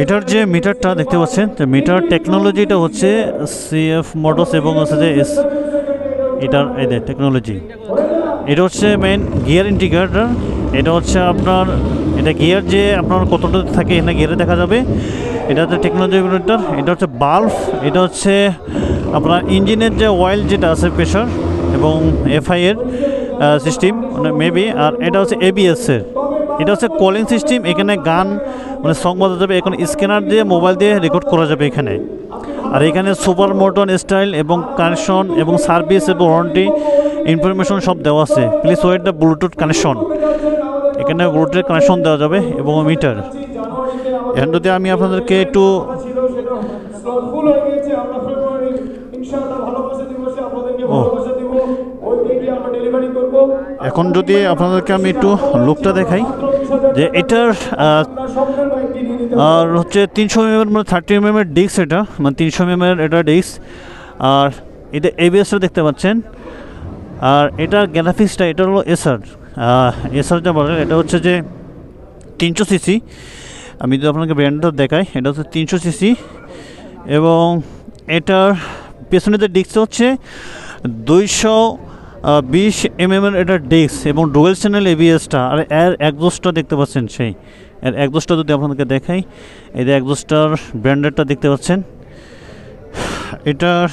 এটার যে মিটারটা দেখতে পাচ্ছেন, মিটার টেকনোলজিটা হচ্ছে সিএফ মোটরস এবং হচ্ছে যে এটার এদের টেকনোলজি। এটা হচ্ছে মেন গিয়ার ইন্ডিকেটর। এটা হচ্ছে আপনার এটা গিয়ার যে আপনার কতটা থাকে এখানে গিয়ারে দেখা যাবে। এটা হচ্ছে টেকনোলজি ইন্ডিকেটর। এটা হচ্ছে বাল্ব। এটা হচ্ছে আপনার ইঞ্জিনের যে অয়েল যেটা আছে প্রেশার এবং এফআই এর সিস্টেম মানে মেবি। আর এটা হচ্ছে এবিএস-এর। এটা হচ্ছে কলিং সিস্টেম। এখানে গান মানে সং বাজা যাবে, এখন স্ক্যানার দিয়ে মোবাইল দিয়ে রেকর্ড করা যাবে এখানে। আর এখানে সুপার মোটন স্টাইল এবং কানেকশন এবং সার্ভিস এবং ওয়ারেন্টি ইনফরমেশন সব দেওয়া আছে। Please wait the Bluetooth connection. এখানে ব্লুটুথ কানেকশন দেওয়া যাবে এবং মিটার। এখন যদি আমি আপনাদেরকে একটু এখন যদি আপনাদেরকে আমি একটু লুকটা দেখাই যে এটার আর হচ্ছে 300 mm মানে 30 mm ডিস্ক। এটা মানে 300 mm এটা ডিস্ক। আর এটা এবিএসটা দেখতে পাচ্ছেন। আর এটার গ্রাফিক্সটা এটা হলো এসআর যা বলে এটা হচ্ছে যে 300 সিসি। আমি যদি আপনাকে ব্র্যান্ডটা দেখাই, এটা হচ্ছে 300 সিসি এবং এটার পেছনে যে ডিস্ক হচ্ছে 220 mm এটা ডিস্ক এবং ডুয়েল চ্যানেল এবিএসটা। আর এর একজস্টটা দেখতে পাচ্ছেন, সেই এর একজস্টটা যদি আপনাদেরকে দেখাই, এই যে একজস্টার ব্র্যান্ডেডটা দেখতে পাচ্ছেন। এটার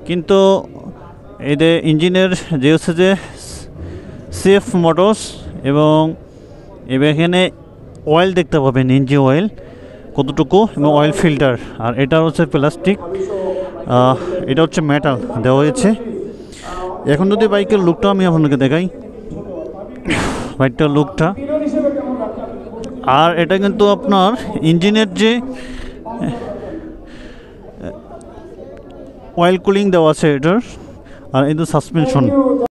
কিন্তু এই যে ইঞ্জিনের যে হচ্ছে যে সেফ মোটরস এবং এখানে অয়েল দেখতে পাবেন, ইঞ্জিন অয়েল কতটুকু এবং অয়েল ফিল্টার। আর এটা হচ্ছে প্লাস্টিক, এটা হচ্ছে মেটাল দেওয়া হয়েছে। এখন যদি বাইকের লুকটা আমি আপনাকে দেখাই, বাইকটার লুকটা। আর এটা কিন্তু আপনার ইঞ্জিনের যে অয়েল কুলিং দেওয়া আছে এটার। আর এই তো সাসপেনশন।